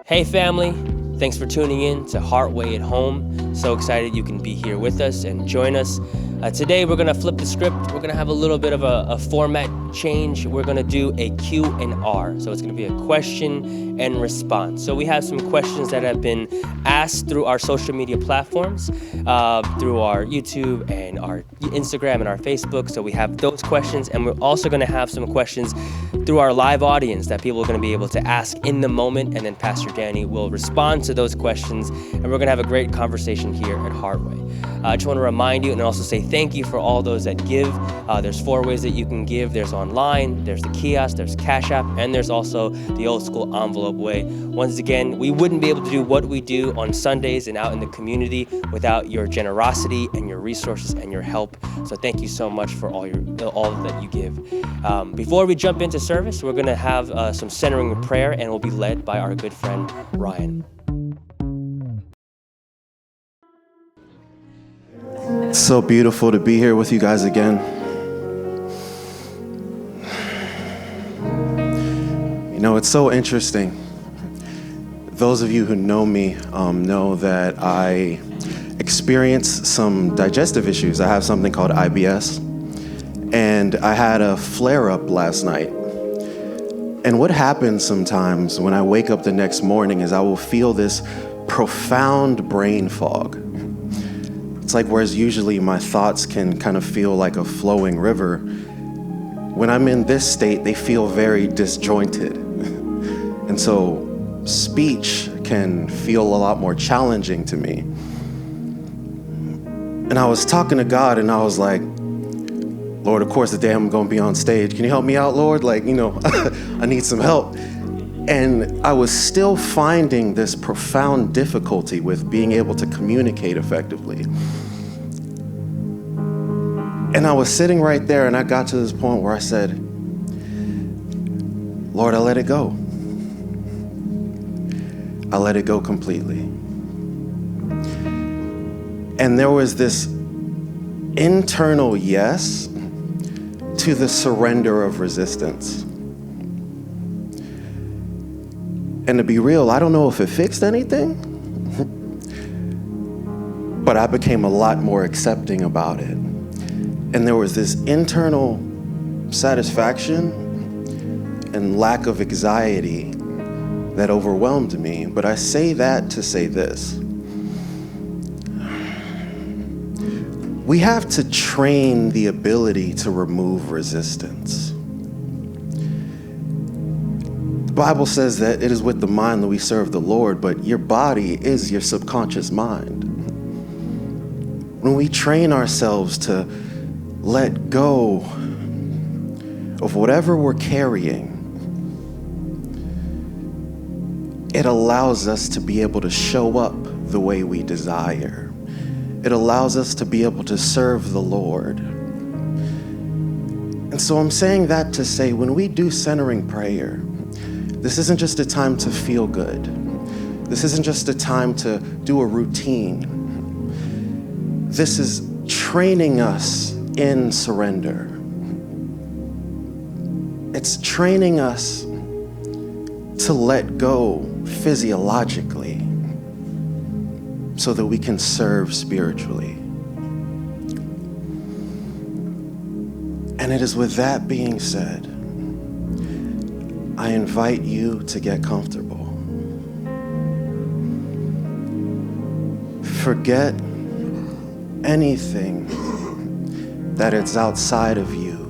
Hey family, thanks for tuning in to Heartway at Home. So excited you can be here with us and join us. Today we're gonna flip the script. We're gonna have a little bit of a format change. We're gonna do a Q&R. So it's gonna be a question and response. So we have some questions that have been asked through our social media platforms, through our YouTube and our Instagram and our Facebook. So we have those questions, and we're also gonna have some questions through our live audience that people are gonna be able to ask in the moment, and then Pastor Danny will respond to those questions, and we're gonna have a great conversation here at Heartway. I just wanna remind you and also say thank you for all those that give. There's 4 ways that you can give. There's online, there's the kiosk, there's Cash App, and there's also the old school envelope way. Once again, we wouldn't be able to do what we do on Sundays and out in the community without your generosity and your resources and your help. So thank you so much for all that you give. Before we jump into service, we're gonna have some centering prayer, and we'll be led by our good friend, Ryan. It's so beautiful to be here with you guys again. You know, it's so interesting. Those of you who know me know that I experience some digestive issues. I have something called IBS, and I had a flare-up last night. And what happens sometimes when I wake up the next morning is I will feel this profound brain fog. It's like whereas usually my thoughts can kind of feel like a flowing river, when I'm in this state, they feel very disjointed. And so speech can feel a lot more challenging to me. And I was talking to God, and I was like, Lord, of course, the day I'm going to be on stage, can you help me out, Lord? Like, I need some help. And I was still finding this profound difficulty with being able to communicate effectively. And I was sitting right there, and I got to this point where I said, Lord, I let it go. I let it go completely. And there was this internal yes to the surrender of resistance. And to be real, I don't know if it fixed anything, but I became a lot more accepting about it. And there was this internal satisfaction and lack of anxiety that overwhelmed me. But I say that to say this. We have to train the ability to remove resistance. The Bible says that it is with the mind that we serve the Lord, but your body is your subconscious mind. When we train ourselves to let go of whatever we're carrying, it allows us to be able to show up the way we desire. It allows us to be able to serve the Lord. And so I'm saying that to say, when we do centering prayer, this isn't just a time to feel good. This isn't just a time to do a routine. This is training us in surrender. It's training us to let go physiologically so that we can serve spiritually. And it is with that being said, I invite you to get comfortable. Forget anything that is outside of you.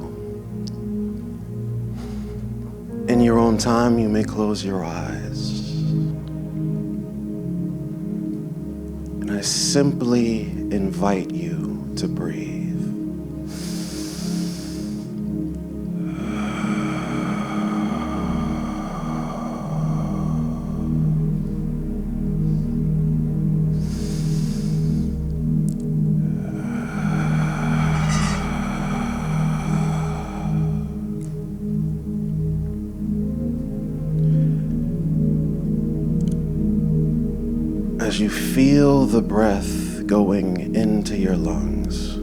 In your own time, you may close your eyes. And I simply invite you to breathe. As you feel the breath going into your lungs,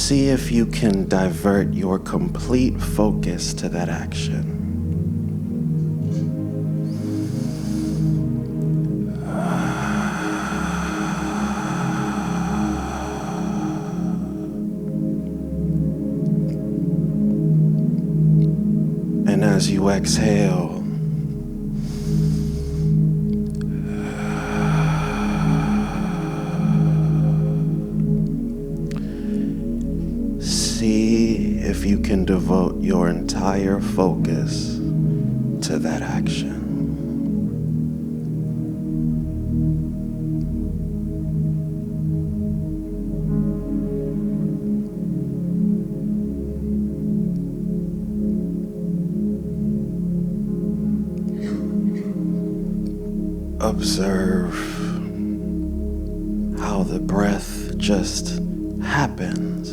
see if you can divert your complete focus to that action. And as you exhale, see if you can devote your entire focus to that action. Observe how the breath just happens.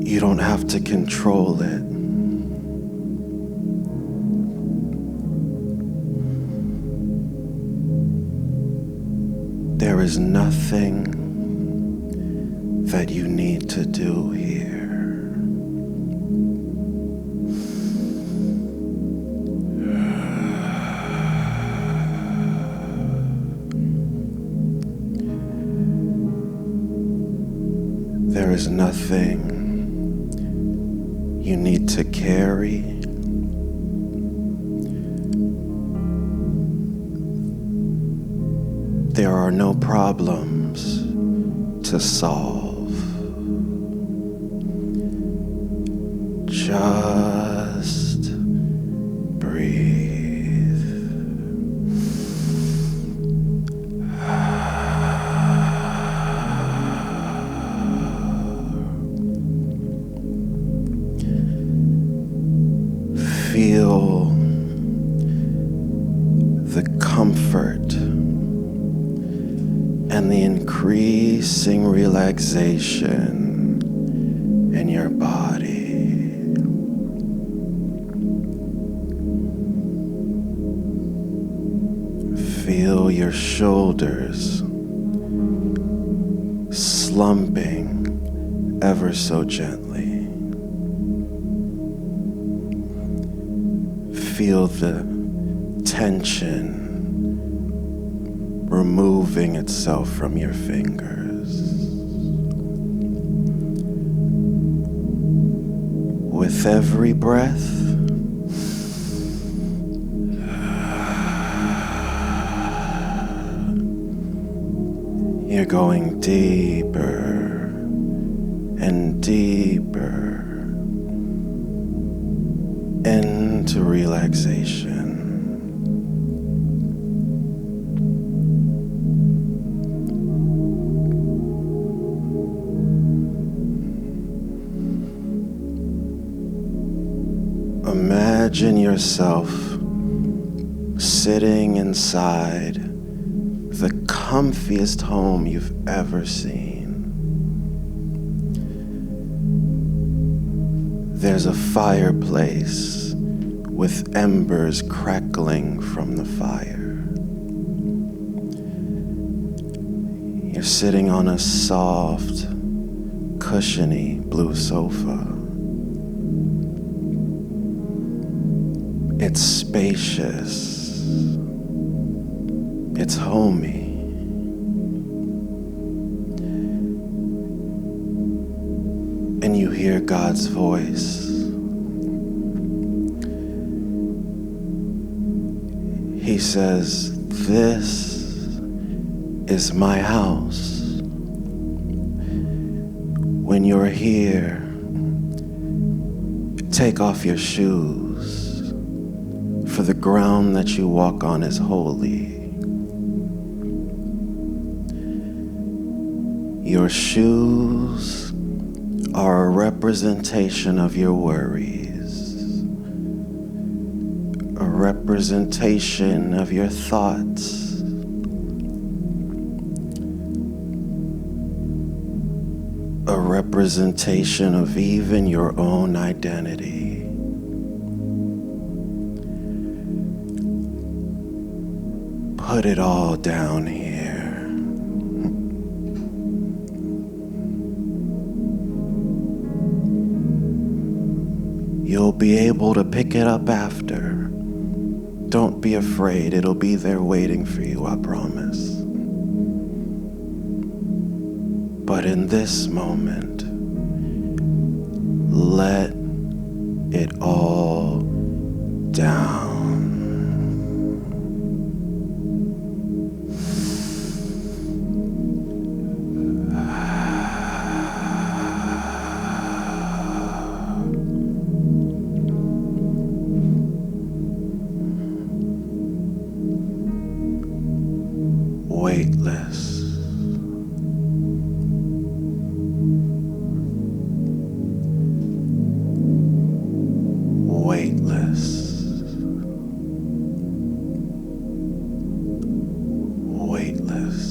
You don't have to control it. There is nothing that you need to do here. There is nothing you need to carry. There are no problems to solve. Just breathe. Feel the comfort and the increasing relaxation in your body. Feel your shoulders slumping ever so gently. Feel the tension removing itself from your fingers. With every breath, you're going deeper and deeper into relaxation. Imagine yourself sitting inside the comfiest home you've ever seen. There's a fireplace with embers crackling from the fire. You're sitting on a soft, cushiony blue sofa. It's spacious. It's homey. And you hear God's voice. He says, "This is my house. When you're here, take off your shoes, for the ground that you walk on is holy. Your shoes are a representation of your worries, a representation of your thoughts. a representation of even your own identity. Put it all down here. You'll be able to pick it up after. Don't be afraid, it'll be there waiting for you, I promise. But in this moment, let it all down. Weightless. Weightless. Weightless.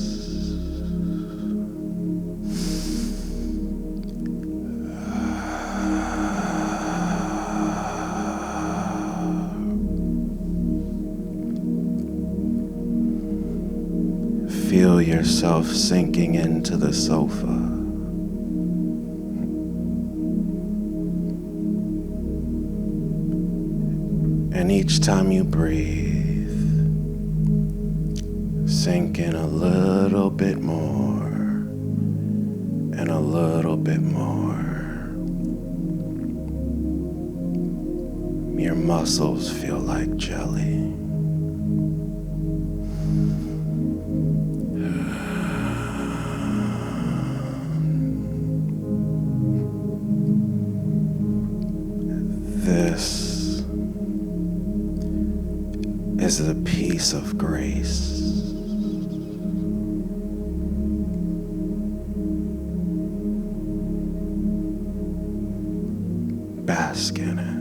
Feel yourself sinking into the sofa. And each time you breathe, sink in a little bit more and a little bit more. Your muscles feel like jelly. This is the peace of grace. Bask in it.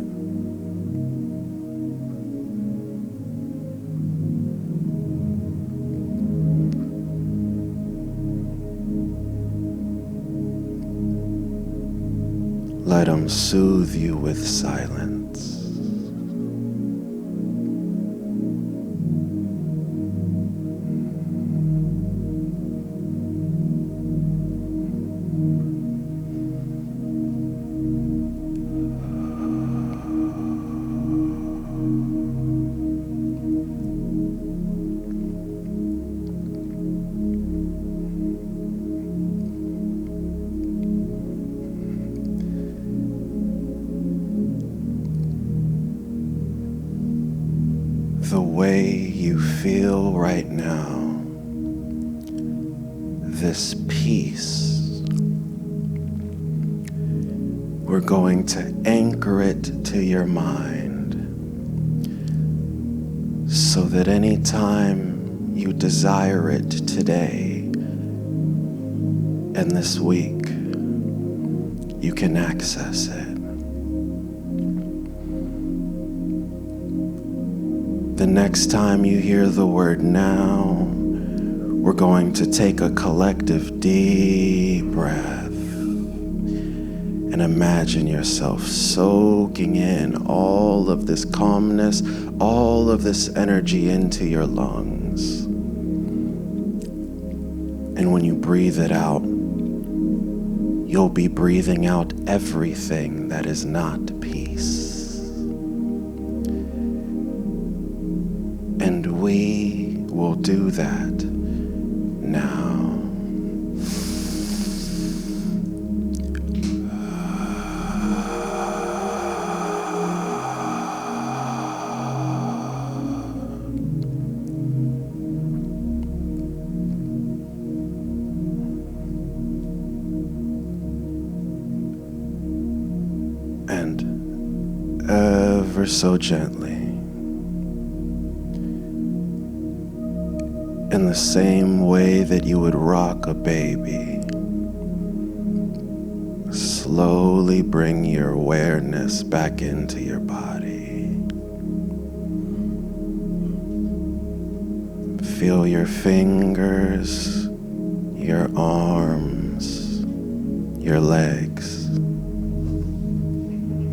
Let him soothe you with silence. The way you feel right now, this peace, we're going to anchor it to your mind so that anytime you desire it today and this week, you can access it. The next time you hear the word now, we're going to take a collective deep breath and imagine yourself soaking in all of this calmness, all of this energy into your lungs. And when you breathe it out, you'll be breathing out everything that is not peace. And we will do that now. And ever so gently, in the same way that you would rock a baby, slowly bring your awareness back into your body. Feel your fingers, your arms, your your legs,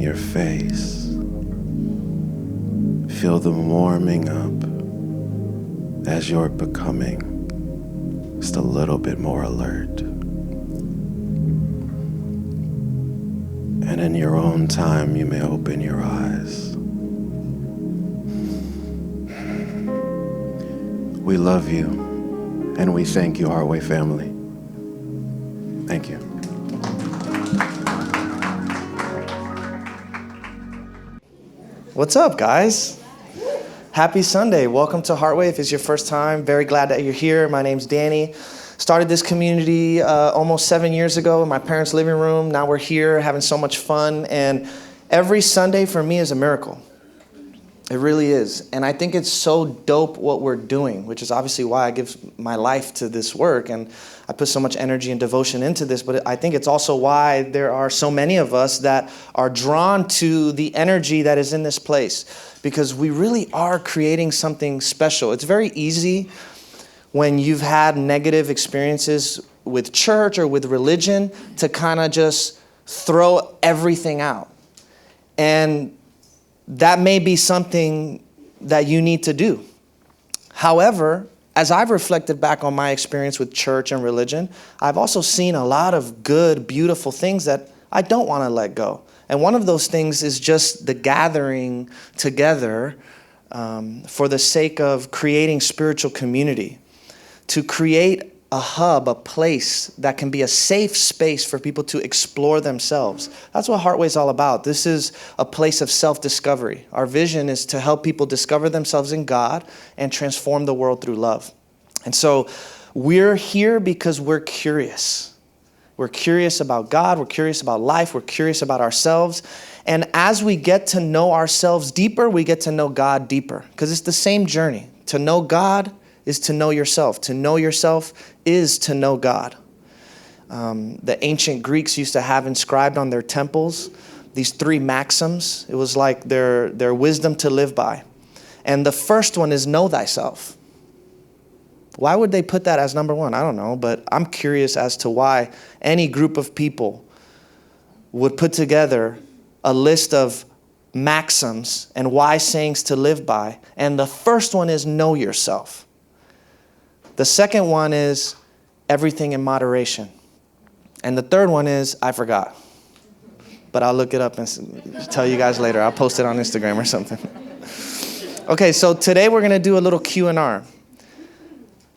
your face. Feel them warming up as you're becoming just a little bit more alert. And in your own time, you may open your eyes. We love you, and we thank you, Heartway family. Thank you. What's up, guys? Happy Sunday. Welcome to Heartway. If it's your first time, very glad that you're here. My name's Danny. Started this community almost 7 years ago in my parents' living room. Now we're here having so much fun. And every Sunday for me is a miracle. It really is. And I think it's so dope what we're doing, which is obviously why I give my life to this work. And I put so much energy and devotion into this. But I think it's also why there are so many of us that are drawn to the energy that is in this place. Because we really are creating something special. It's very easy when you've had negative experiences with church or with religion to kind of just throw everything out. And that may be something that you need to do. However, as I've reflected back on my experience with church and religion, I've also seen a lot of good, beautiful things that I don't want to let go. And one of those things is just the gathering together for the sake of creating spiritual community, to create a hub, a place that can be a safe space for people to explore themselves. That's what Heartway is all about. This is a place of self-discovery. Our vision is to help people discover themselves in God and transform the world through love. And so we're here because we're curious. We're curious about God. We're curious about life. We're curious about ourselves. And as we get to know ourselves deeper, we get to know God deeper. Because it's the same journey. To know God is to know yourself. To know yourself is to know God. The ancient Greeks used to have inscribed on their temples these 3 maxims. It was like their wisdom to live by. And the first one is know thyself. Why would they put that as number 1? I don't know, but I'm curious as to why any group of people would put together a list of maxims and wise sayings to live by. And the first one is know yourself. The second one is everything in moderation. And the third one is I forgot. But I'll look it up and tell you guys later. I'll post it on Instagram or something. Okay, so today we're going to do a little Q&R.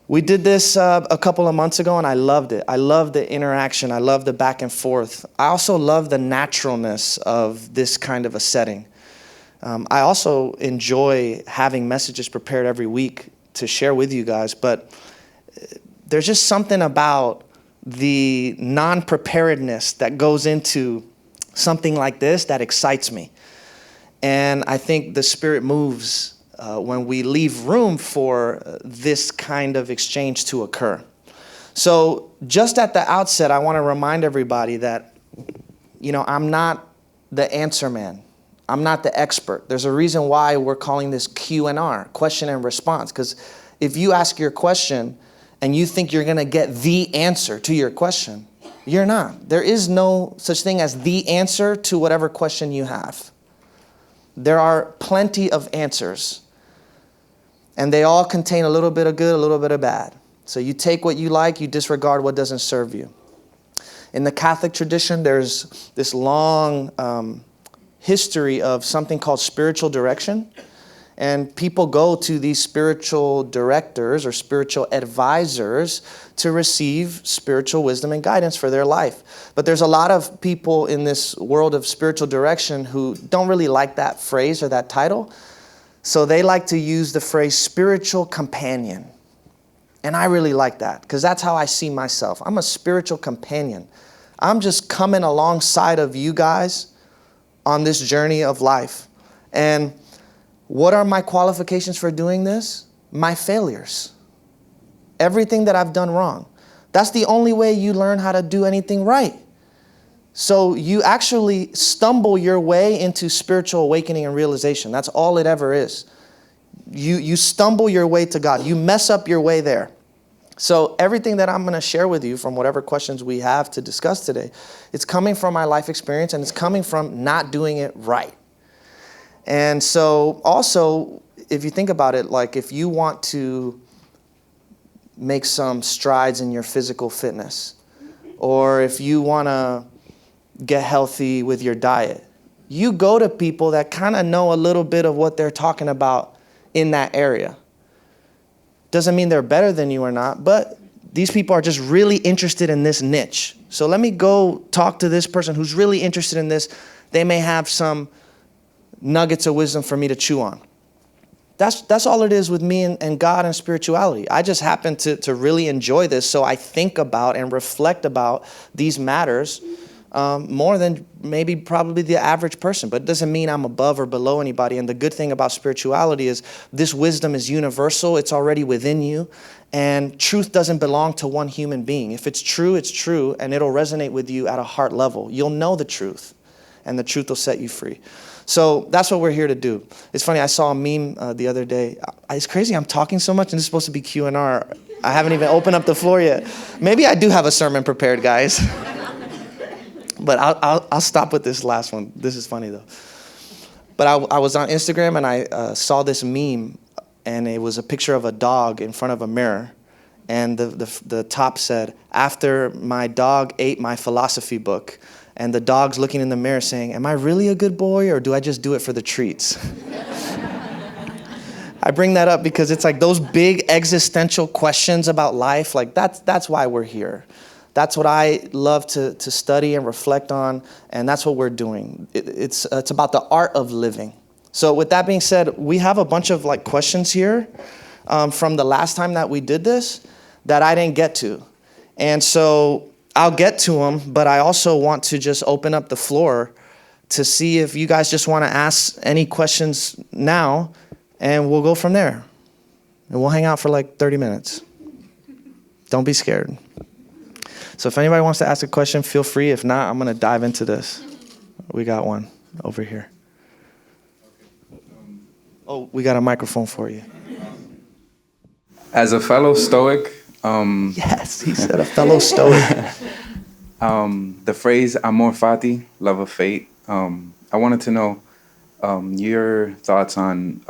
We did this a couple of months ago, and I loved it. I love the interaction. I love the back and forth. I also love the naturalness of this kind of a setting. I also enjoy having messages prepared every week to share with you guys, but there's just something about the non-preparedness that goes into something like this that excites me. And I think the Spirit moves when we leave room for this kind of exchange to occur. So just at the outset, I want to remind everybody that, I'm not the answer man. I'm not the expert. There's a reason why we're calling this Q&R, question and response, because if you ask your question and you think you're going to get the answer to your question, you're not. There is no such thing as the answer to whatever question you have. There are plenty of answers, and they all contain a little bit of good, a little bit of bad. So you take what you like, you disregard what doesn't serve you. In the Catholic tradition, there's this long history of something called spiritual direction. And people go to these spiritual directors or spiritual advisors to receive spiritual wisdom and guidance for their life. But there's a lot of people in this world of spiritual direction who don't really like that phrase or that title. So they like to use the phrase spiritual companion. And I really like that because that's how I see myself. I'm a spiritual companion. I'm just coming alongside of you guys on this journey of life. And what are my qualifications for doing this? My failures. Everything that I've done wrong. That's the only way you learn how to do anything right. So you actually stumble your way into spiritual awakening and realization. That's all it ever is. You stumble your way to God. You mess up your way there. So everything that I'm going to share with you from whatever questions we have to discuss today, it's coming from my life experience, and it's coming from not doing it right. And so also, if you think about it, like if you want to make some strides in your physical fitness, or if you want to get healthy with your diet, you go to people that kind of know a little bit of what they're talking about in that area. Doesn't mean they're better than you or not, but these people are just really interested in this niche. So let me go talk to this person who's really interested in this. They may have some nuggets of wisdom for me to chew on. That's all it is with me and God and spirituality. I just happen to really enjoy this, so I think about and reflect about these matters more than maybe probably the average person. But it doesn't mean I'm above or below anybody. And the good thing about spirituality is this wisdom is universal. It's already within you. And truth doesn't belong to one human being. If it's true, and it'll resonate with you at a heart level. You'll know the truth, and the truth will set you free. So that's what we're here to do. It's funny, I saw a meme the other day. It's crazy, I'm talking so much, and this is supposed to be Q&R. I haven't even opened up the floor yet. Maybe I do have a sermon prepared, guys. But I'll stop with this last one. This is funny, though. But I was on Instagram, and I saw this meme, and it was a picture of a dog in front of a mirror. And the top said, "After my dog ate my philosophy book." And the dog's looking in the mirror saying, "Am I really a good boy, or do I just do it for the treats?" I bring that up because it's like those big existential questions about life, like that's why we're here. That's what I love to study and reflect on, and that's what we're doing. It's about the art of living. So with that being said, we have a bunch of like questions here from the last time that we did this that I didn't get to. And so I'll get to them, but I also want to just open up the floor to see if you guys just want to ask any questions now, and we'll go from there. And we'll hang out for like 30 minutes. Don't be scared. So if anybody wants to ask a question, feel free. If not, I'm going to dive into this. We got one over here. Oh, we got a microphone for you. As a fellow Stoic, yes, he said a fellow Stoic. the phrase amor fati, love of fate, I wanted to know your thoughts on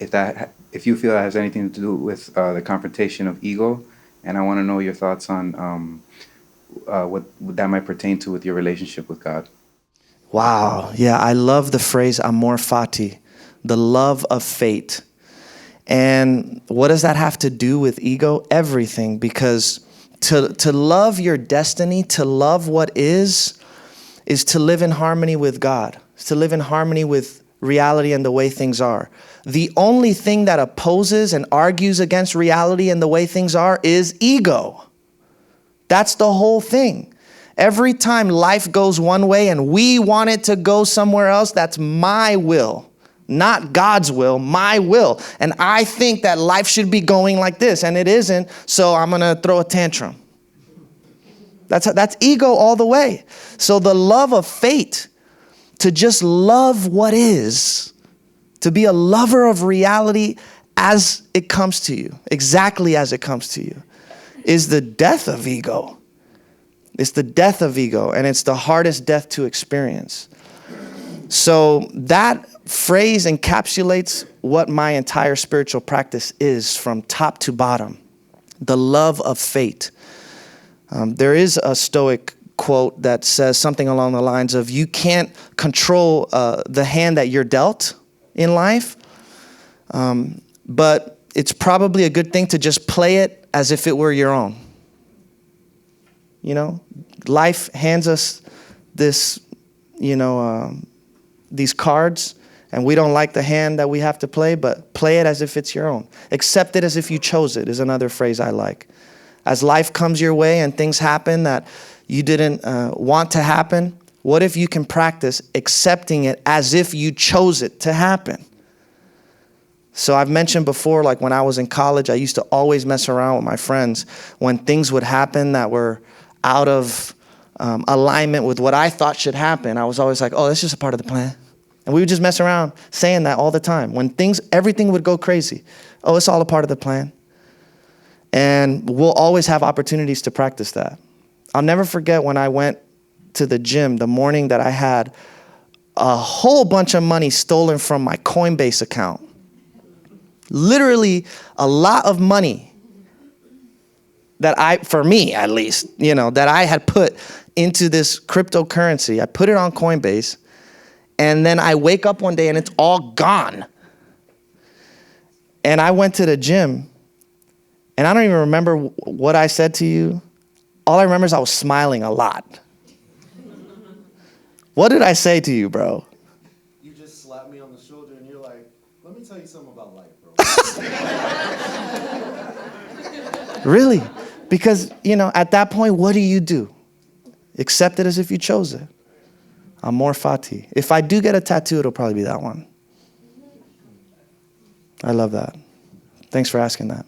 if you feel that has anything to do with the confrontation of ego, and I want to know your thoughts on what that might pertain to with your relationship with God. Wow, yeah, I love the phrase amor fati, the love of fate. And what does that have to do with ego? Everything, because to love your destiny, to love what is to live in harmony with God. It's to live in harmony with reality and the way things are. The only thing that opposes and argues against reality and the way things are is ego. That's the whole thing. Every time life goes one way and we want it to go somewhere else, that's my will. Not God's will, my will. And I think that life should be going like this, and it isn't, so I'm going to throw a tantrum. That's ego all the way. So the love of fate, to just love what is, to be a lover of reality as it comes to you, exactly as it comes to you, is the death of ego. It's the death of ego, and it's the hardest death to experience. So that phrase encapsulates what my entire spiritual practice is from top to bottom. The love of fate. There is a Stoic quote that says something along the lines of, you can't control the hand that you're dealt in life, but it's probably a good thing to just play it as if it were your own. You know, life hands us this, these cards, and we don't like the hand that we have to play, but play it as if it's your own. Accept it as if you chose it is another phrase I like. As life comes your way and things happen that you didn't want to happen, what if you can practice accepting it as if you chose it to happen? So I've mentioned before, like when I was in college, I used to always mess around with my friends when things would happen that were out of alignment with what I thought should happen. I was always like, oh, that's just a part of the plan. And we would just mess around saying that all the time. When everything would go crazy. Oh, it's all a part of the plan. And we'll always have opportunities to practice that. I'll never forget when I went to the gym the morning that I had a whole bunch of money stolen from my Coinbase account. Literally a lot of money that for me at least, that I had put into this cryptocurrency. I put it on Coinbase, and then I wake up one day and it's all gone. And I went to the gym, and I don't even remember what I said to you. All I remember is I was smiling a lot. What did I say to you, bro? You just slapped me on the shoulder and you're like, let me tell you something about life, bro. Really? Because, at that point, what do? Accept it as if you chose it. Amor fati. If I do get a tattoo, it'll probably be that one. I love that. Thanks for asking that.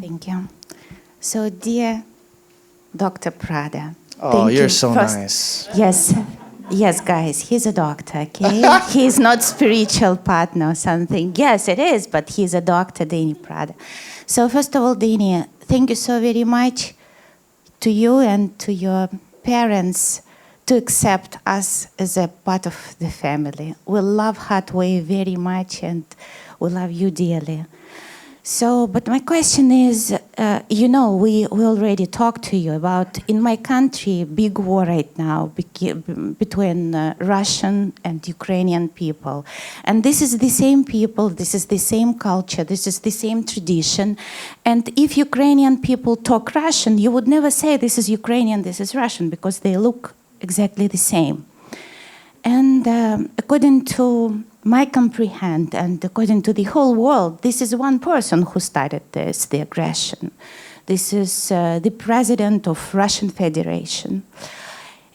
Thank you. So, dear Dr. Prada. Oh, you're you. so First, nice. Yes, guys, he's a doctor, okay? He's not spiritual partner or something. Yes, it is, but he's a doctor, Danny Prada. So first of all, Danny, thank you so very much to you and to your parents to accept us as a part of the family. We love Heartway very much, and we love you dearly. So, but my question is, we already talked to you about, in my country, big war right now between Russian and Ukrainian people. And this is the same people, this is the same culture, this is the same tradition. And if Ukrainian people talk Russian, you would never say this is Ukrainian, this is Russian, because they look exactly the same. And according to my comprehend, and according to the whole world, this is one person who started this, the aggression. This is the president of Russian Federation.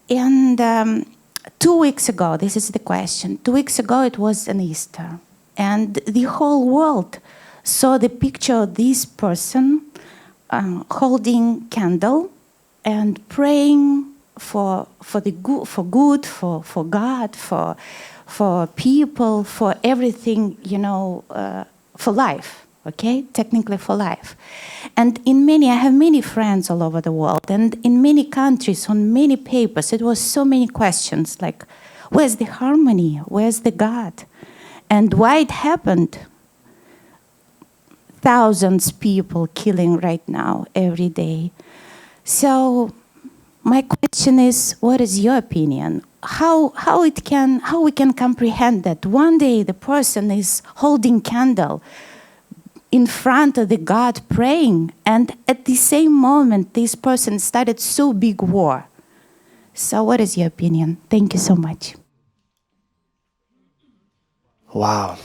And 2 weeks ago, this is the question, 2 weeks ago it was an Easter. And the whole world saw the picture of this person holding candle and praying for God, for people, for everything, for life, okay? Technically for life. And I have many friends all over the world, and in many countries, on many papers, it was so many questions like, where's the harmony? Where's the God? And why it happened? Thousands people killing right now, every day. So my question is, what is your opinion? How we can comprehend that one day the person is holding candle in front of the God praying, and at the same moment this person started so big war. So what is your opinion? Thank you so much. Wow.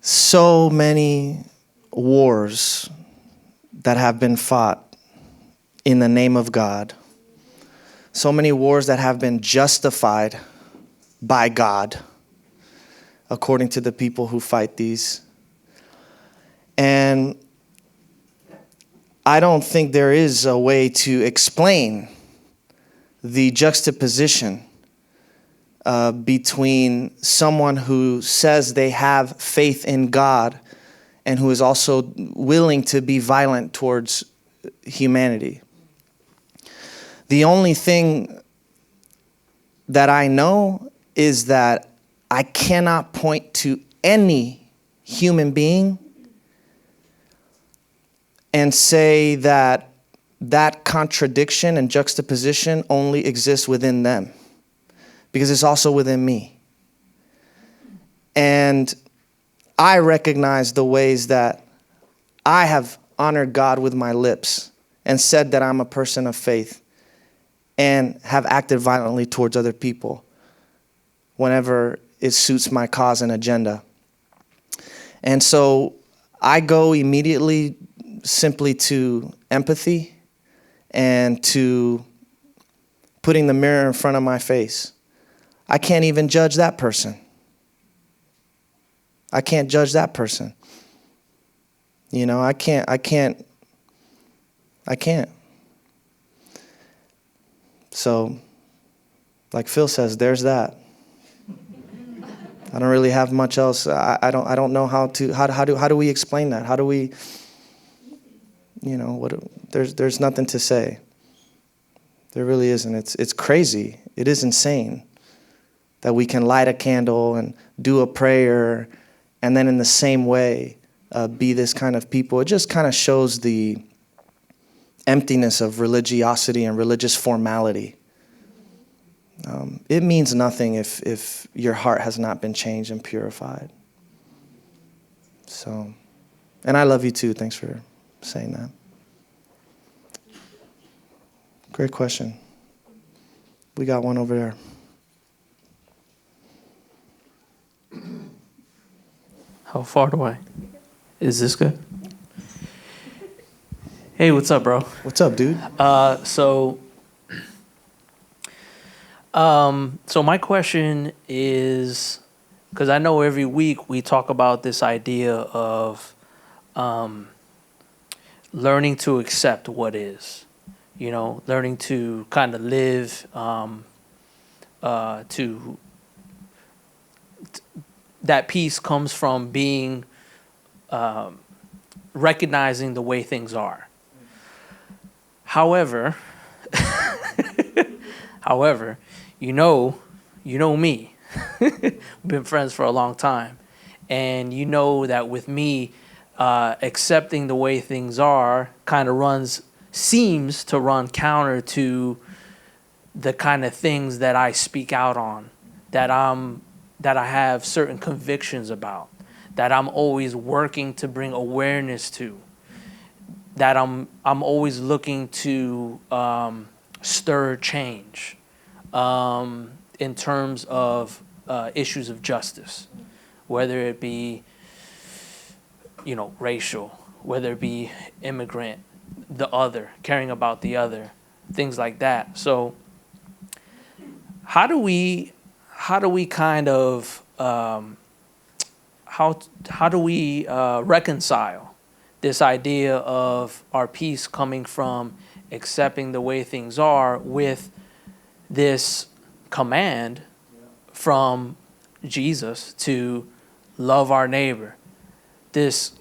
So many wars that have been fought in the name of God. So many wars that have been justified by God, according to the people who fight these. And I don't think there is a way to explain the juxtaposition between someone who says they have faith in God and who is also willing to be violent towards humanity. The only thing that I know is that I cannot point to any human being and say that that contradiction and juxtaposition only exists within them, because it's also within me. And I recognize the ways that I have honored God with my lips and said that I'm a person of faith, and have acted violently towards other people whenever it suits my cause and agenda. And so I go immediately simply to empathy and to putting the mirror in front of my face. I can't even judge that person. I can't judge that person. I can't. So Like Phil says, there's that. I don't really have much else. I don't know how do we explain that? How do we, there's nothing to say. There really isn't. It's crazy. It is insane that we can light a candle and do a prayer and then in the same way be this kind of people. It just kind of shows the emptiness of religiosity and religious formality. It means nothing if your heart has not been changed and purified. So, and I love you too. Thanks for saying that. Great question. We got one over there. How far do I? Is this good? Hey, what's up, bro? What's up, dude? So my question is, because I know every week we talk about this idea of learning to accept what is, learning to kind of live that peace comes from being recognizing the way things are. However, you know me. We've been friends for a long time. And you know that with me, accepting the way things are kind of seems to run counter to the kind of things that I speak out on, that I have certain convictions about, that I'm always working to bring awareness to, that I'm always looking to stir change in terms of issues of justice, whether it be racial, whether it be immigrant, the other, caring about the other, things like that. So how do we kind of how do we reconcile this idea of our peace coming from accepting the way things are with this command from Jesus to love our neighbor, this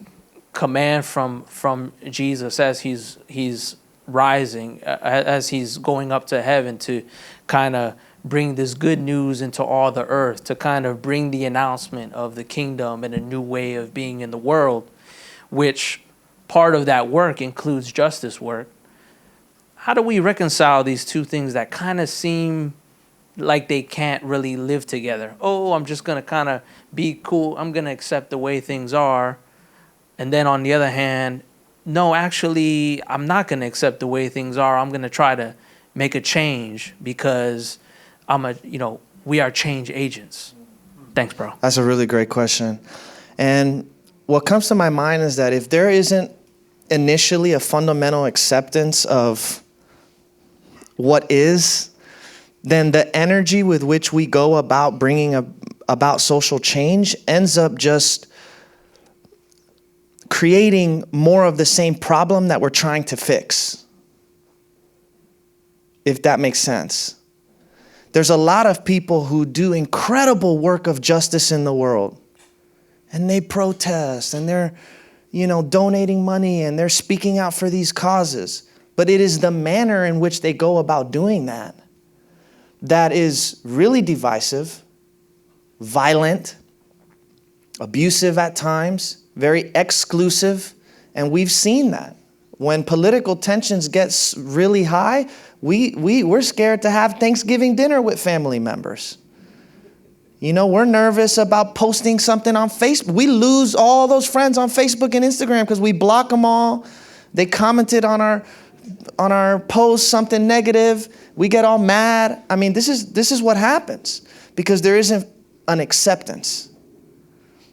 command from Jesus as he's rising, as he's going up to heaven, to kind of bring this good news into all the earth, to kind of bring the announcement of the kingdom and a new way of being in the world, which part of that work includes justice work. How do we reconcile these two things that kind of seem like they can't really live together? Oh, I'm just going to kind of be cool. I'm going to accept the way things are. And then on the other hand, no, actually, I'm not going to accept the way things are. I'm going to try to make a change because we are change agents. Thanks, bro. That's a really great question. And what comes to my mind is that if there isn't initially a fundamental acceptance of what is, then the energy with which we go about bringing about social change ends up just creating more of the same problem that we're trying to fix, if that makes sense. There's a lot of people who do incredible work of justice in the world, and they protest, and they're, donating money, and they're speaking out for these causes. But it is the manner in which they go about doing that that is really divisive, violent, abusive at times, very exclusive, and we've seen that. When political tensions get really high, we're scared to have Thanksgiving dinner with family members. We're nervous about posting something on Facebook. We lose all those friends on Facebook and Instagram because we block them all. They commented on our post something negative. We get all mad. I mean, this is what happens because there isn't an acceptance.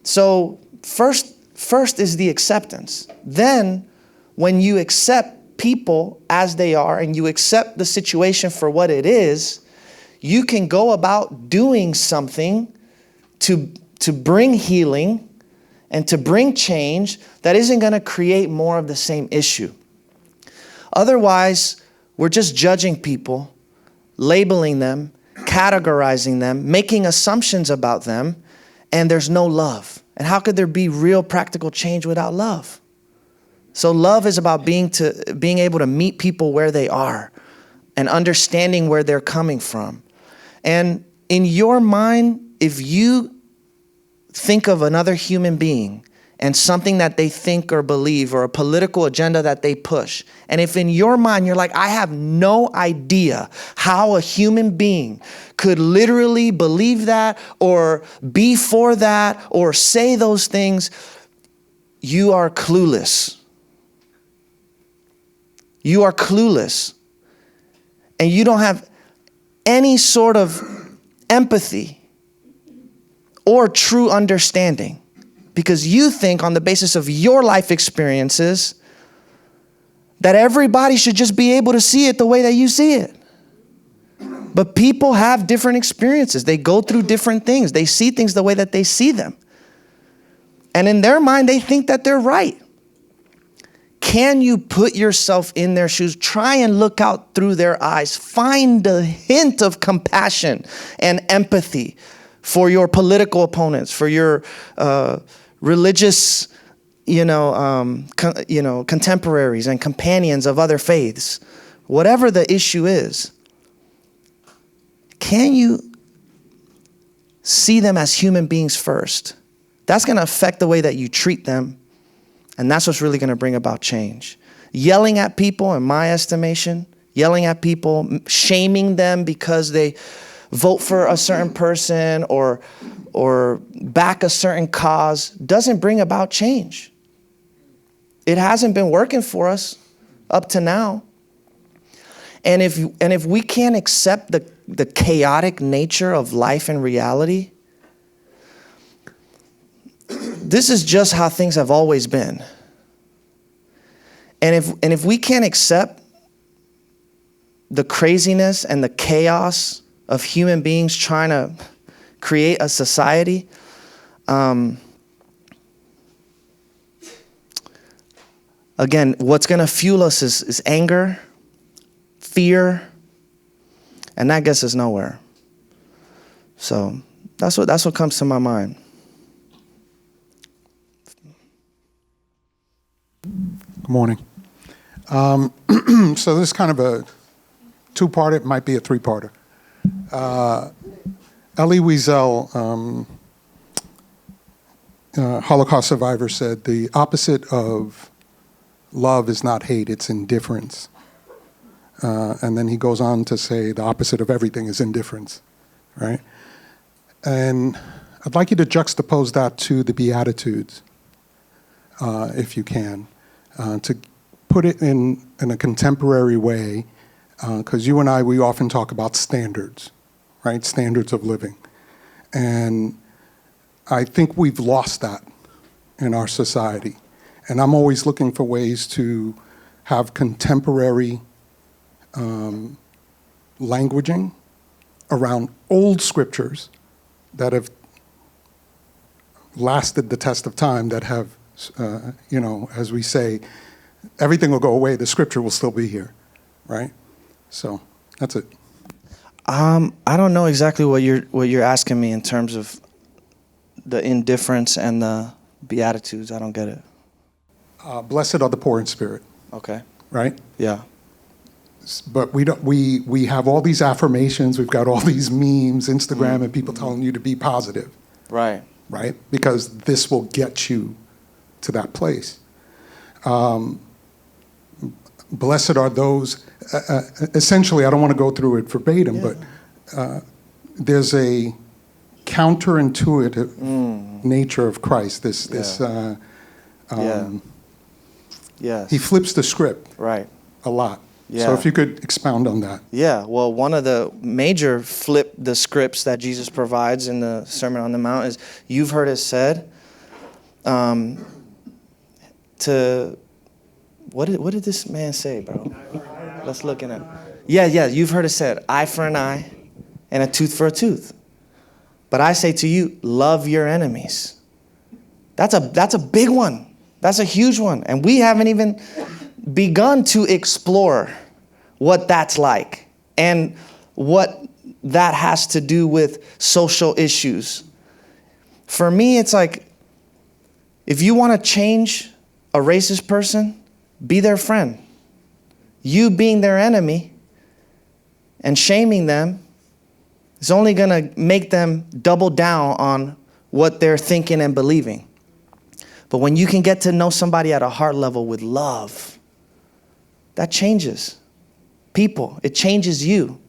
So first is the acceptance. Then when you accept people as they are and you accept the situation for what it is, you can go about doing something to bring healing and to bring change that isn't going to create more of the same issue. Otherwise, we're just judging people, labeling them, categorizing them, making assumptions about them, and there's no love. And how could there be real practical change without love? So love is about being able to meet people where they are and understanding where they're coming from. And in your mind, if you think of another human being and something that they think or believe or a political agenda that they push, and if in your mind you're like, I have no idea how a human being could literally believe that or be for that or say those things, you are clueless. You are clueless. And you don't have any sort of empathy or true understanding, because you think on the basis of your life experiences that everybody should just be able to see it the way that you see it. But people have different experiences. They go through different things. They see things the way that they see them. And in their mind, they think that they're right. Can you put yourself in their shoes? Try and look out through their eyes. Find a hint of compassion and empathy for your political opponents, for your religious, contemporaries and companions of other faiths. Whatever the issue is, can you see them as human beings first? That's going to affect the way that you treat them. And that's what's really going to bring about change. Yelling at people, in my estimation, yelling at people, shaming them because they vote for a certain person or back a certain cause doesn't bring about change. It hasn't been working for us up to now. And if we can't accept the chaotic nature of life and reality, this is just how things have always been. And if we can't accept the craziness and the chaos of human beings trying to create a society, again, what's going to fuel us is anger, fear, and that gets us nowhere. So that's what comes to my mind. Good morning. So this is kind of a two-parter. It might be a three-parter. Elie Wiesel, Holocaust survivor, said the opposite of love is not hate, it's indifference. And then he goes on to say the opposite of everything is indifference, right? And I'd like you to juxtapose that to the Beatitudes, if you can, to put it in a contemporary way, because you and I, we often talk about standards, right? Standards of living. And I think we've lost that in our society. And I'm always looking for ways to have contemporary languaging around old scriptures that have lasted the test of time, that have, as we say, everything will go away, the scripture will still be here, right? So that's it. I don't know exactly what you're asking me in terms of the indifference and the Beatitudes. I don't get it. Blessed are the poor in spirit. Okay. Right? Yeah. But we have all these affirmations, we've got all these memes, Instagram, and people telling you to be positive. Right. Right? Because this will get you to that place. Blessed are those, essentially, I don't want to go through it verbatim, but there's a counterintuitive nature of Christ. He flips the script a lot. Yeah. So if you could expound on that. Yeah, well, one of the major flip the scripts that Jesus provides in the Sermon on the Mount is, you've heard it said, what did this man say, bro? Let's look in it. Yeah, you've heard it said, eye for an eye and a tooth for a tooth. But I say to you, love your enemies. That's a big one. That's a huge one. And we haven't even begun to explore what that's like and what that has to do with social issues. For me, it's like, if you want to change a racist person, be their friend. You being their enemy and shaming them is only going to make them double down on what they're thinking and believing. But when you can get to know somebody at a heart level with love, that changes people. It changes you.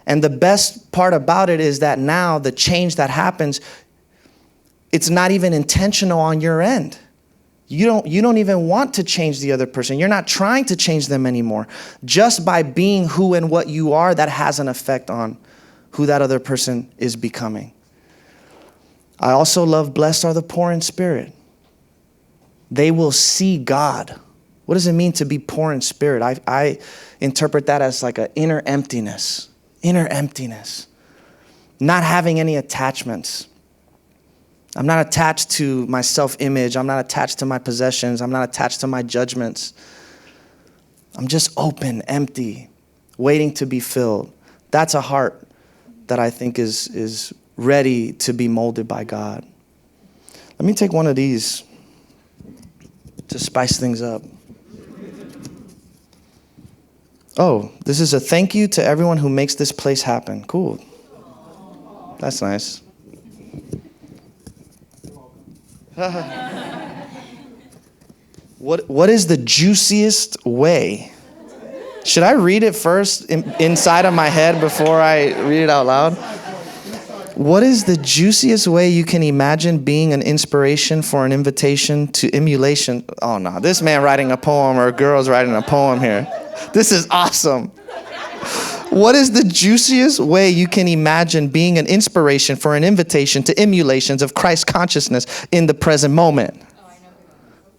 And the best part about it is that now the change that happens, it's not even intentional on your end. You don't even want to change the other person. You're not trying to change them anymore. Just by being who and what you are, that has an effect on who that other person is becoming. I also love blessed are the poor in spirit. They will see God. What does it mean to be poor in spirit? I interpret that as like an inner emptiness. Inner emptiness. Not having any attachments. I'm not attached to my self-image. I'm not attached to my possessions. I'm not attached to my judgments. I'm just open, empty, waiting to be filled. That's a heart that I think is ready to be molded by God. Let me take one of these to spice things up. Oh, this is a thank you to everyone who makes this place happen. Cool. That's nice. What is the juiciest way? Should I read it first inside of my head before I read it out loud? What is the juiciest way you can imagine being an inspiration for an invitation to emulation? Oh no, this man writing a poem or a girl's writing a poem here. This is awesome. What is the juiciest way you can imagine being an inspiration for an invitation to emulations of Christ consciousness in the present moment?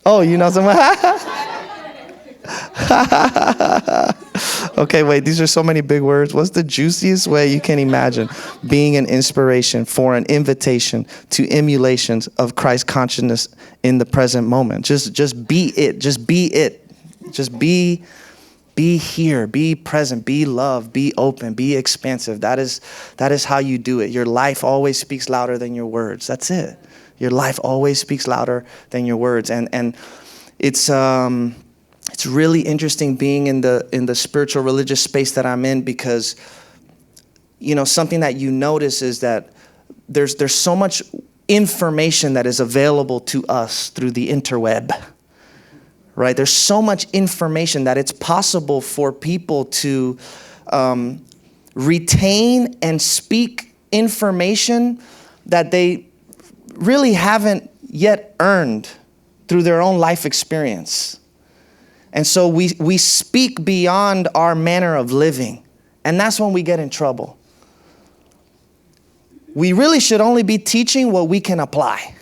Oh, you know someone? Okay, wait, these are so many big words. What's the juiciest way you can imagine being an inspiration for an invitation to emulations of Christ consciousness in the present moment? Just be it. Just be it. Just be here, be present, be loved, be open, be expansive. That is how you do it. Your life always speaks louder than your words. That's it. Your life always speaks louder than your words. And it's really interesting being in the spiritual religious space that I'm in, because something that you notice is that there's so much information that is available to us through the interweb. Right? There's so much information that it's possible for people to retain and speak information that they really haven't yet earned through their own life experience. And so we speak beyond our manner of living, and that's when we get in trouble. We really should only be teaching what we can apply.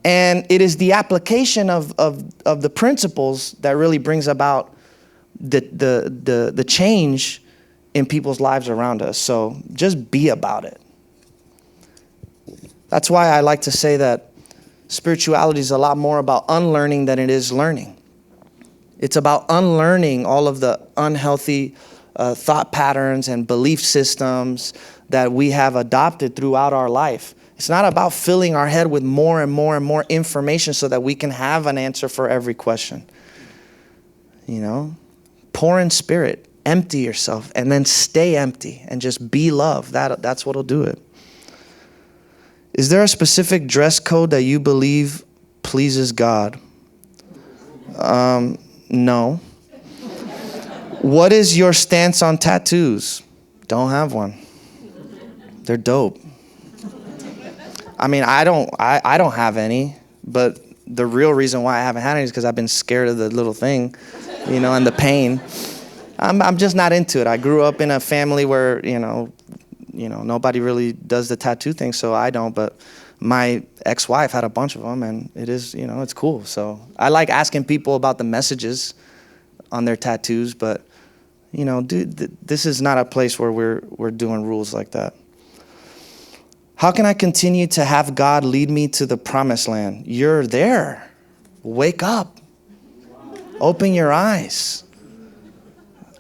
And it is the application of the principles that really brings about the change in people's lives around us. So just be about it. That's why I like to say that spirituality is a lot more about unlearning than it is learning. It's about unlearning all of the unhealthy thought patterns and belief systems that we have adopted throughout our life. It's not about filling our head with more and more and more information so that we can have an answer for every question. Pour in spirit, empty yourself, and then stay empty and just be love. That's what'll do it. Is there a specific dress code that you believe pleases God? No. What is your stance on tattoos? Don't have one. They're dope. I mean, I don't have any, but the real reason why I haven't had any is because I've been scared of the little thing, and the pain. I'm just not into it. I grew up in a family where, nobody really does the tattoo thing, so I don't, but my ex-wife had a bunch of them, and it is, it's cool. So I like asking people about the messages on their tattoos, but, dude, this is not a place where we're doing rules like that. How can I continue to have God lead me to the promised land? You're there. Wake up. Open your eyes.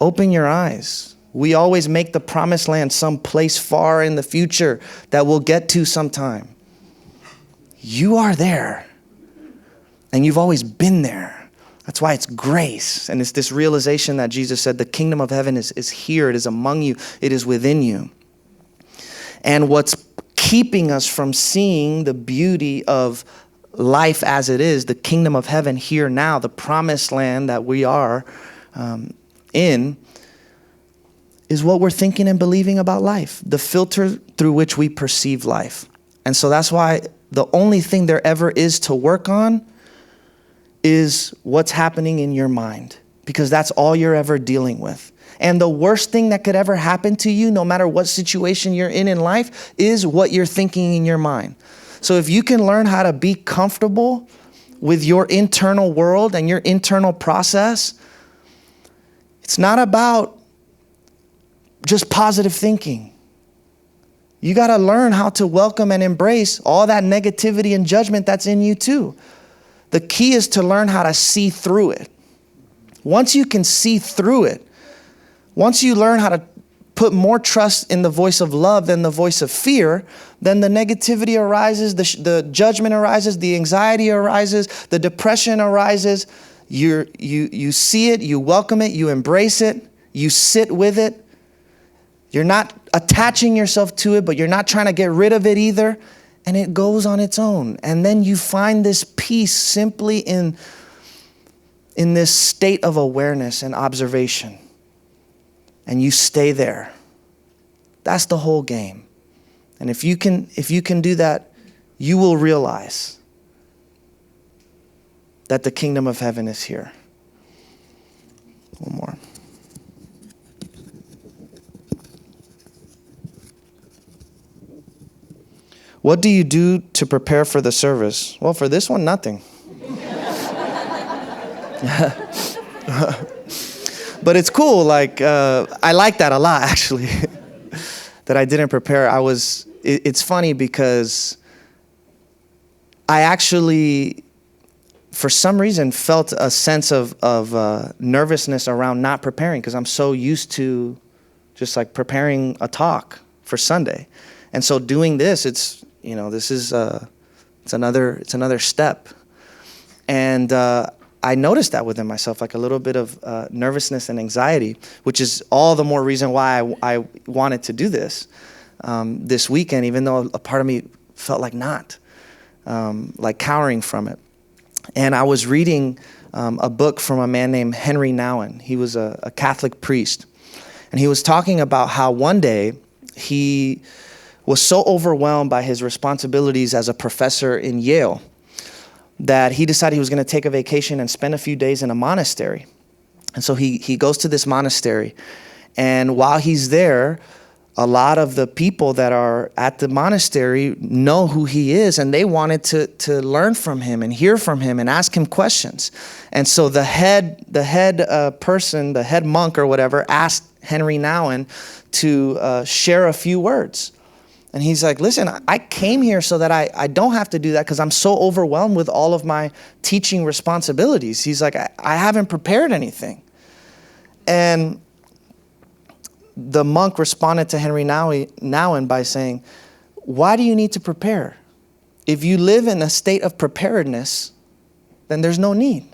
Open your eyes. We always make the promised land some place far in the future that we'll get to sometime. You are there. And you've always been there. That's why it's grace. And it's this realization that Jesus said, the kingdom of heaven is here. It is among you. It is within you. And what's keeping us from seeing the beauty of life as it is, the kingdom of heaven here now, the promised land that we are in, is what we're thinking and believing about life, the filter through which we perceive life. And so that's why the only thing there ever is to work on is what's happening in your mind, because that's all you're ever dealing with. And the worst thing that could ever happen to you, no matter what situation you're in life, is what you're thinking in your mind. So if you can learn how to be comfortable with your internal world and your internal process, it's not about just positive thinking. You got to learn how to welcome and embrace all that negativity and judgment that's in you too. The key is to learn how to see through it. Once you can see through it, once you learn how to put more trust in the voice of love than the voice of fear, then the negativity arises, the judgment arises, the anxiety arises, the depression arises. You see it, you welcome it, you embrace it, you sit with it. You're not attaching yourself to it, but you're not trying to get rid of it either. And it goes on its own. And then you find this peace simply in this state of awareness and observation. And you stay there. That's the whole game. And if you can do that, you will realize that the kingdom of heaven is here. One more. What do you do to prepare for the service? Well, for this one, nothing. But it's cool. I like that a lot, actually, that I didn't prepare. It's funny because I actually, for some reason, felt a sense of nervousness around not preparing, because I'm so used to just like preparing a talk for Sunday. And so doing this, it's another step. And I noticed that within myself, like a little bit of nervousness and anxiety, which is all the more reason why I wanted to do this this weekend, even though a part of me felt like not, like cowering from it. And I was reading a book from a man named Henry Nouwen. He was a Catholic priest. And he was talking about how one day he was so overwhelmed by his responsibilities as a professor in Yale that he decided he was going to take a vacation and spend a few days in a monastery. And so he goes to this monastery. And while he's there, a lot of the people that are at the monastery know who he is, and they wanted to learn from him and hear from him and ask him questions. And so the head person, the head monk or whatever, asked Henry Nouwen to share a few words. And he's like, listen, I came here so that I don't have to do that because I'm so overwhelmed with all of my teaching responsibilities. He's like, I haven't prepared anything. And the monk responded to Henry Nouwen by saying, why do you need to prepare? If you live in a state of preparedness, then there's no need.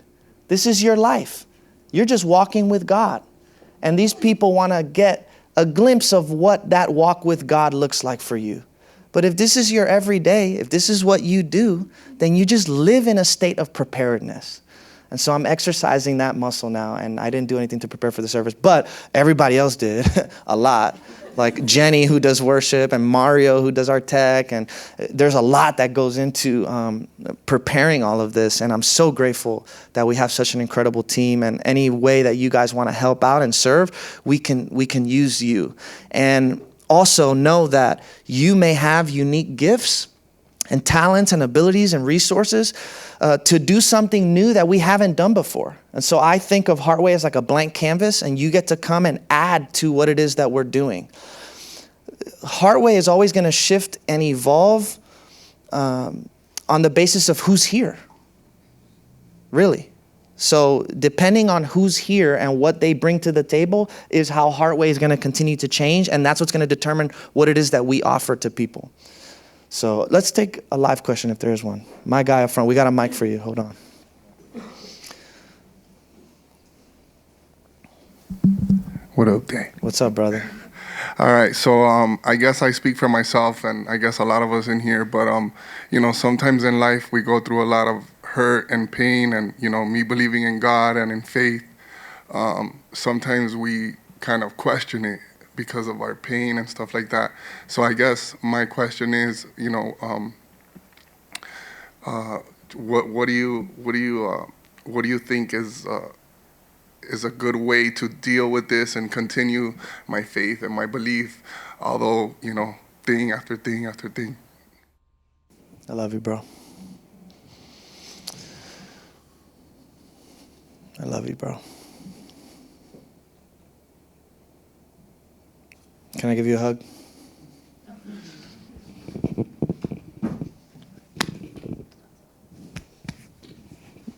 This is your life. You're just walking with God. And these people want to get a glimpse of what that walk with God looks like for you. But if this is your everyday, if this is what you do, then you just live in a state of preparedness. And so I'm exercising that muscle now, and I didn't do anything to prepare for the service, but everybody else did a lot. Like Jenny, who does worship, and Mario, who does our tech, and there's a lot that goes into preparing all of this, and I'm so grateful that we have such an incredible team, and any way that you guys want to help out and serve, we can use you. And also know that you may have unique gifts and talents and abilities and resources to do something new that we haven't done before. And so I think of Heartway as like a blank canvas, and you get to come and add to what it is that we're doing. Heartway is always going to shift and evolve on the basis of who's here, really. So depending on who's here and what they bring to the table is how Heartway is going to continue to change, and that's what's going to determine what it is that we offer to people. So let's take a live question if there is one. My guy up front, we got a mic for you. Hold on. What up, Dan? What's up, brother? All right, so I guess I speak for myself, and I guess a lot of us in here, but sometimes in life we go through a lot of hurt and pain, and me believing in God and in faith, sometimes we kind of question it because of our pain and stuff like that. So I guess my question is, what do you think is a good way to deal with this and continue my faith and my belief, although thing after thing after thing. I love you, bro. I love you, bro. Can I give you a hug?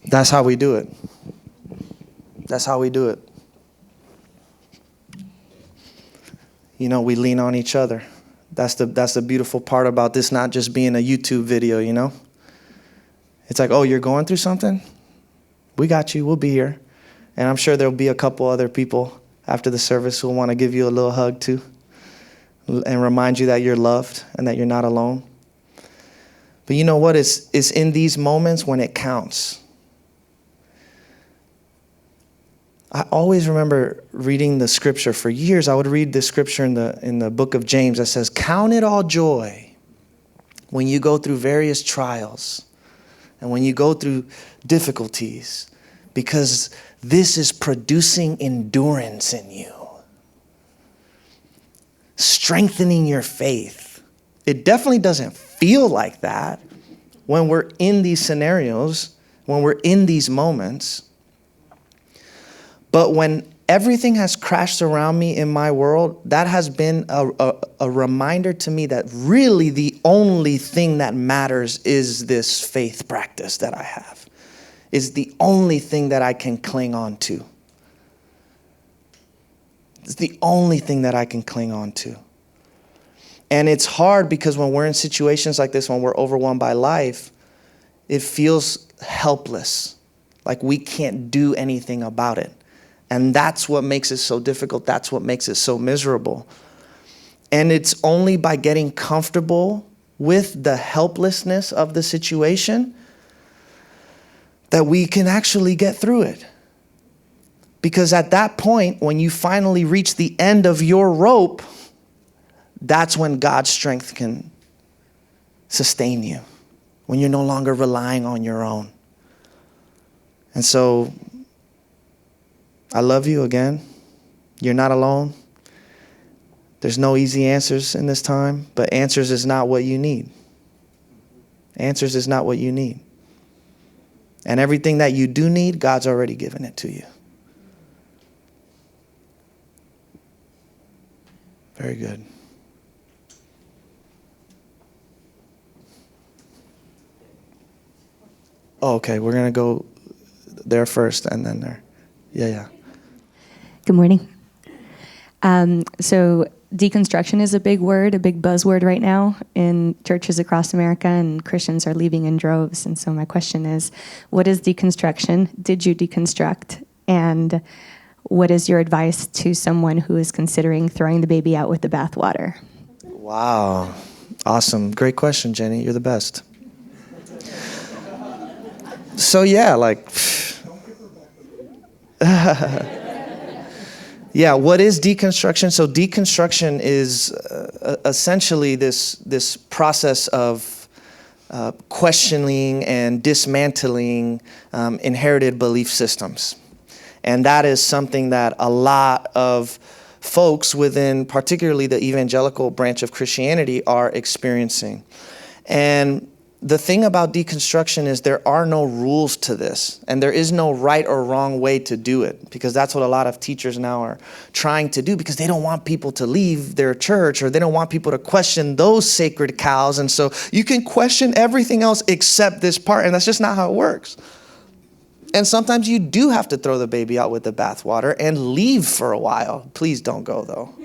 That's how we do it. That's how we do it. We lean on each other. That's the beautiful part about this not just being a YouTube video, It's like, oh, you're going through something? We got you. We'll be here. And I'm sure there'll be a couple other people after the service who'll want to give you a little hug too and remind you that you're loved and that you're not alone. But you know what? It's in these moments when it counts. I always remember reading the scripture. For years, I would read the scripture in the book of James that says, count it all joy when you go through various trials and when you go through difficulties, because this is producing endurance in you, strengthening your faith. It definitely doesn't feel like that when we're in these scenarios, when we're in these moments. But when everything has crashed around me in my world, that has been a reminder to me that really the only thing that matters is this faith practice that I have, is the only thing that I can cling on to. It's the only thing that I can cling on to. And it's hard because when we're in situations like this, when we're overwhelmed by life, it feels helpless, like we can't do anything about it. And that's what makes it so difficult. That's what makes it so miserable. And it's only by getting comfortable with the helplessness of the situation that we can actually get through it. Because at that point, when you finally reach the end of your rope, that's when God's strength can sustain you, when you're no longer relying on your own. And so, I love you again. You're not alone. There's no easy answers in this time, but answers is not what you need. Answers is not what you need. And everything that you do need, God's already given it to you. Very good. Oh, okay, we're going to go there first and then there. Yeah. Good morning. So deconstruction is a big word, a big buzzword right now in churches across America, and Christians are leaving in droves. And so my question is, what is deconstruction? Did you deconstruct? And what is your advice to someone who is considering throwing the baby out with the bathwater? Wow. Awesome. Great question, Jenny. You're the best. So yeah, yeah, what is deconstruction? So deconstruction is essentially this process of questioning and dismantling inherited belief systems. And that is something that a lot of folks within particularly the evangelical branch of Christianity are experiencing. And the thing about deconstruction is there are no rules to this, and there is no right or wrong way to do it, because that's what a lot of teachers now are trying to do, because they don't want people to leave their church, or they don't want people to question those sacred cows. And so you can question everything else except this part, and that's just not how it works. And sometimes you do have to throw the baby out with the bathwater and leave for a while. Please don't go, though.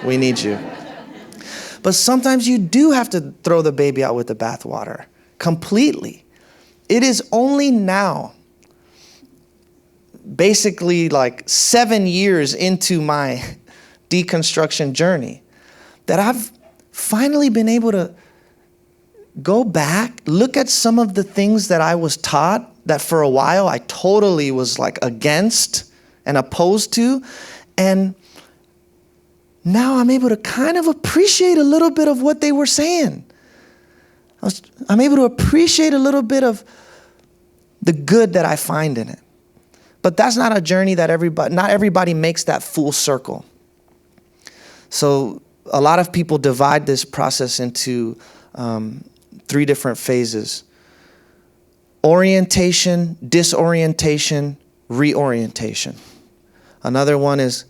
We need you. But sometimes you do have to throw the baby out with the bathwater completely. It is only now, basically like 7 years into my deconstruction journey, that I've finally been able to go back, look at some of the things that I was taught that for a while I totally was like against and opposed to. And now I'm able to kind of appreciate a little bit of what they were saying. I'm able to appreciate a little bit of the good that I find in it. But that's not a journey that not everybody makes that full circle. So a lot of people divide this process into 3 different phases: orientation, disorientation, reorientation. Another one is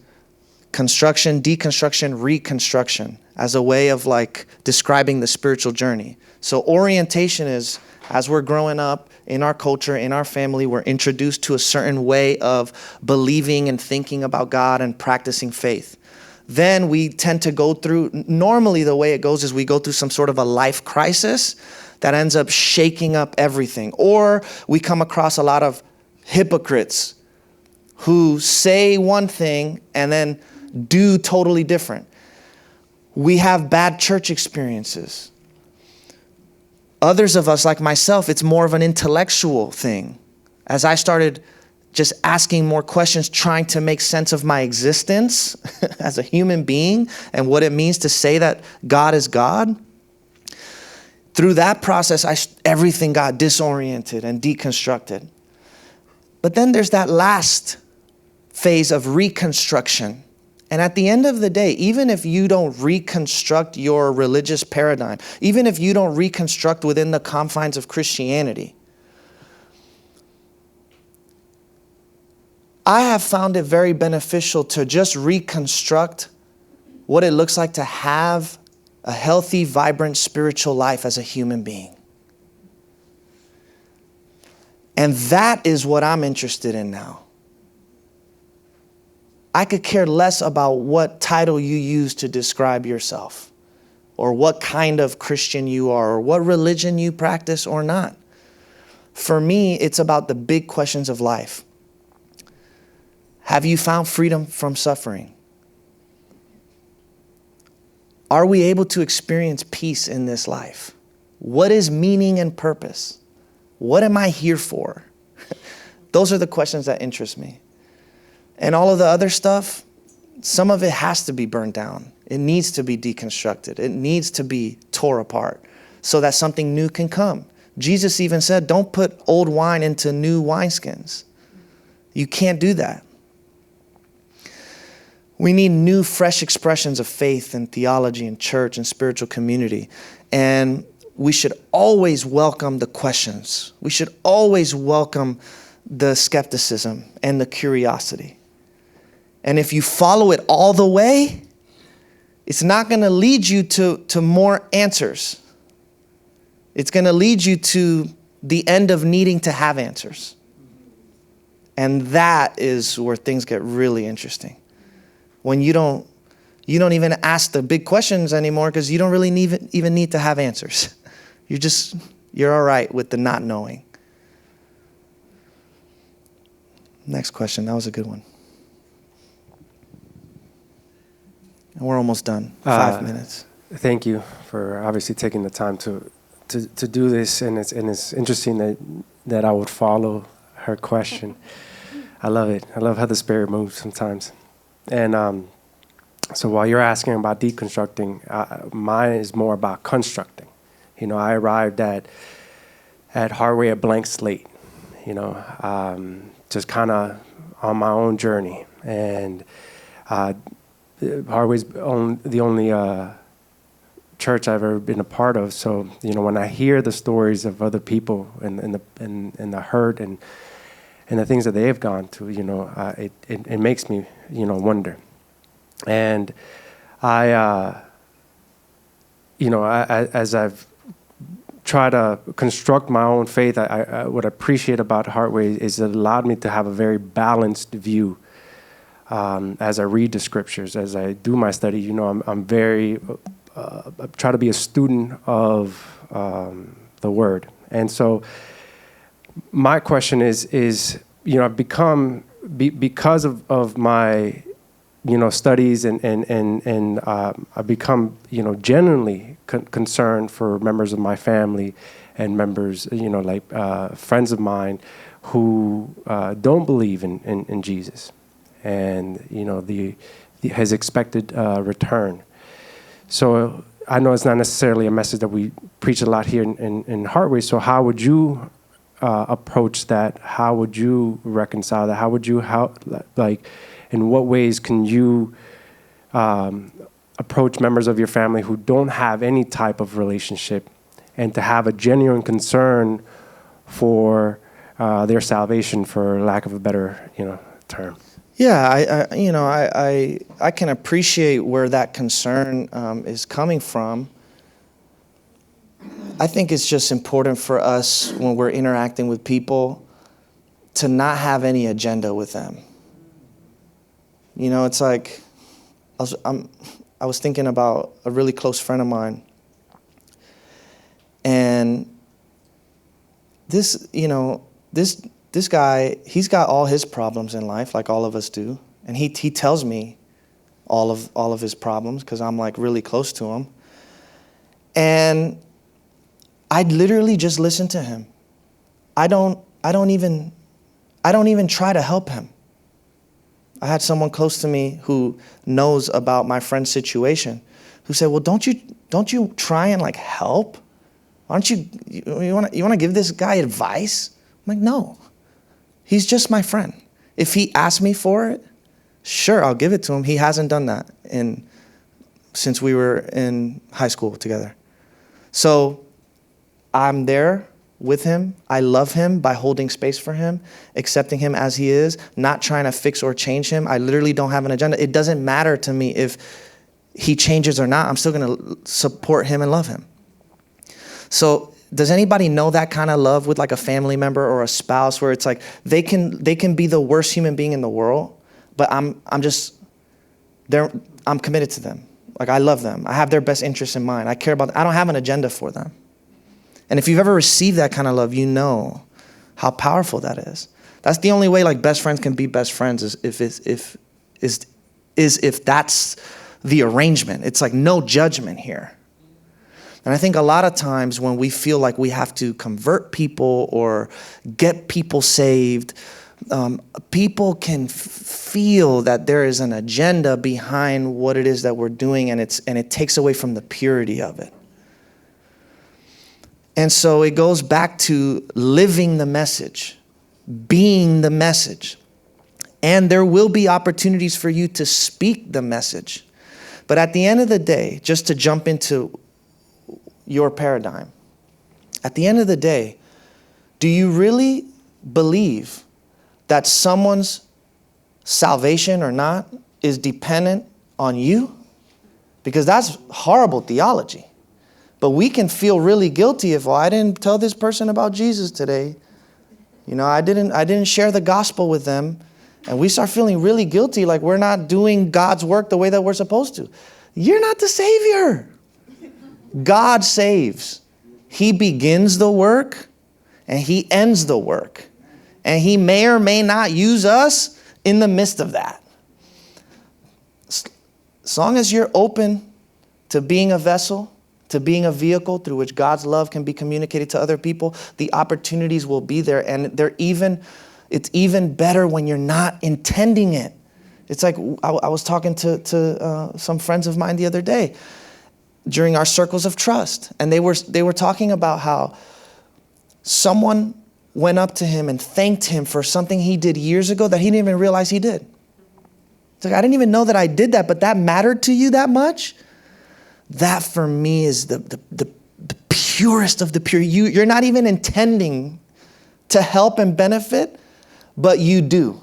construction, deconstruction, reconstruction, as a way of like describing the spiritual journey. So orientation is, as we're growing up in our culture, in our family, we're introduced to a certain way of believing and thinking about God and practicing faith. Then we tend to go through, normally the way it goes is we go through some sort of a life crisis that ends up shaking up everything. Or we come across a lot of hypocrites who say one thing and then do totally different. We have bad church experiences. Others of us, like myself, it's more of an intellectual thing. As I started just asking more questions, trying to make sense of my existence as a human being and what it means to say that God is God, through that process, everything got disoriented and deconstructed. But then there's that last phase of reconstruction. And at the end of the day, even if you don't reconstruct your religious paradigm, even if you don't reconstruct within the confines of Christianity, I have found it very beneficial to just reconstruct what it looks like to have a healthy, vibrant spiritual life as a human being. And that is what I'm interested in now. I could care less about what title you use to describe yourself, or what kind of Christian you are, or what religion you practice or not. For me, it's about the big questions of life. Have you found freedom from suffering? Are we able to experience peace in this life? What is meaning and purpose? What am I here for? Those are the questions that interest me. And all of the other stuff, some of it has to be burned down. It needs to be deconstructed. It needs to be tore apart so that something new can come. Jesus even said, don't put old wine into new wineskins. You can't do that. We need new, fresh expressions of faith and theology and church and spiritual community. And we should always welcome the questions. We should always welcome the skepticism and the curiosity. And if you follow it all the way, it's not going to lead you to more answers. It's going to lead you to the end of needing to have answers. And that is where things get really interesting. When you don't even ask the big questions anymore because you don't really even need to have answers. You're all right with the not knowing. Next question. That was a good one. And we're almost done. 5 minutes. Thank you for obviously taking the time to do this, and it's interesting that I would follow her question. I love it. I love how the Spirit moves sometimes. And so while you're asking about deconstructing, mine is more about constructing. I arrived at Hardway a blank slate. Just kind of on my own journey, and Hardway's the only church I've ever been a part of. So when I hear the stories of other people and the hurt and the things that they have gone through, it makes me wonder. And I as I've try to construct my own faith, what I appreciate about Heartway is it allowed me to have a very balanced view as I read the scriptures, as I do my study. You know, I'm very, I try to be a student of the Word. And so my question is you know, I've become, because of my, you know, studies and I've become, you know, genuinely concerned for members of my family and members, you know, like friends of mine who don't believe in Jesus and, you know, his expected return. So I know it's not necessarily a message that we preach a lot here in Heartway. So how would you approach that? How would you reconcile that? How would you in what ways can you approach members of your family who don't have any type of relationship, and to have a genuine concern for their salvation, for lack of a better, you know, term? Yeah, I can appreciate where that concern is coming from. I think it's just important for us when we're interacting with people to not have any agenda with them. You know, it's like I was thinking about a really close friend of mine, and this guy, he's got all his problems in life, like all of us do, and he tells me all of his problems because I'm like really close to him, and I literally just listen to him. I don't even try to help him. I had someone close to me who knows about my friend's situation, who said, "Well, don't you try and like help? Why don't you want to give this guy advice?" I'm like, "No, he's just my friend. If he asks me for it, sure, I'll give it to him." He hasn't done that since we were in high school together. So I'm there with him. I love him by holding space for him, accepting him as he is, not trying to fix or change him. I literally don't have an agenda. It doesn't matter to me if he changes or not. I'm still going to support him and love him. So does anybody know that kind of love with like a family member or a spouse, where it's like they can be the worst human being in the world, but I'm committed to them. Like I love them. I have their best interests in mind. I care about them. I don't have an agenda for them. And if you've ever received that kind of love, you know how powerful that is. That's the only way like best friends can be best friends is if that's the arrangement. It's like no judgment here. And I think a lot of times when we feel like we have to convert people or get people saved, people can feel that there is an agenda behind what it is that we're doing, and it takes away from the purity of it. And so it goes back to living the message, being the message. And there will be opportunities for you to speak the message. But at the end of the day, just to jump into your paradigm, at the end of the day, do you really believe that someone's salvation or not is dependent on you? Because that's horrible theology. But we can feel really guilty if, well, I didn't tell this person about Jesus today. You know, I didn't share the gospel with them. And we start feeling really guilty, like we're not doing God's work the way that we're supposed to. You're not the Savior. God saves. He begins the work and He ends the work. And He may or may not use us in the midst of that. As long as you're open to being a vessel, to being a vehicle through which God's love can be communicated to other people, the opportunities will be there. And it's even better when you're not intending it. It's like I was talking to some friends of mine the other day during our circles of trust. And they were talking about how someone went up to him and thanked him for something he did years ago that he didn't even realize he did. It's like, I didn't even know that I did that, but that mattered to you that much? That for me is the purest of the pure. You're not even intending to help and benefit, but you do.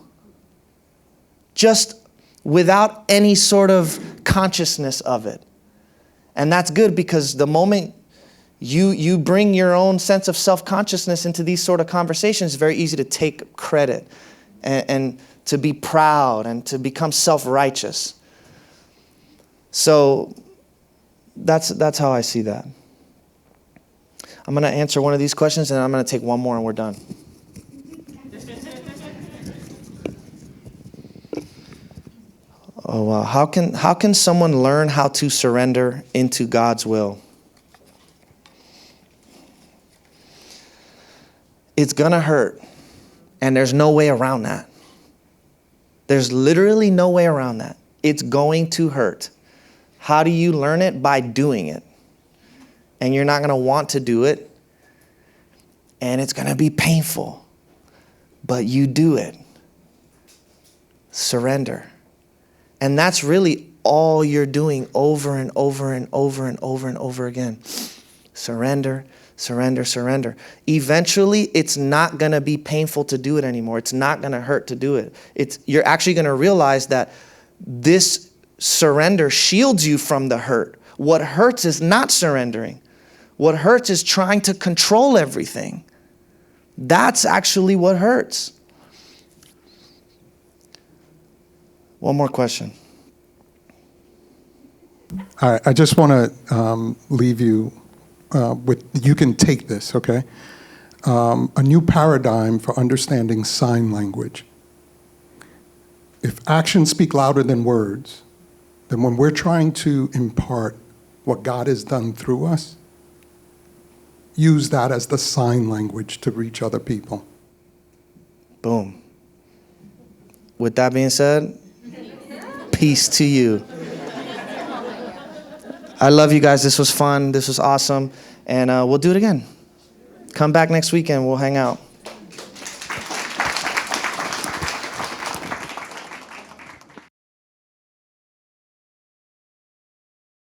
Just without any sort of consciousness of it. And that's good, because the moment you bring your own sense of self-consciousness into these sort of conversations. It's very easy to take credit and to be proud and to become self-righteous. So that's how I see that. I'm going to answer one of these questions, and I'm going to take one more, and we're done. Oh, wow. How can someone learn how to surrender into God's will? It's going to hurt, and there's no way around that. There's literally no way around that. It's going to hurt. How do you learn it? By doing it. And you're not going to want to do it, and it's going to be painful, but you do it. Surrender. And that's really all you're doing over and over and over and over and over again. Surrender, surrender, surrender. Eventually, it's not going to be painful to do it anymore. It's not going to hurt to do it. You're actually going to realize that this surrender shields you from the hurt. What hurts is not surrendering. What hurts is trying to control everything. That's actually what hurts. One more question. All right, I just want to leave you with, you can take this, okay? A new paradigm for understanding sign language. If actions speak louder than words, then when we're trying to impart what God has done through us, use that as the sign language to reach other people. Boom. With that being said, peace to you. I love you guys. This was fun. This was awesome. And we'll do it again. Come back next weekend. We'll hang out.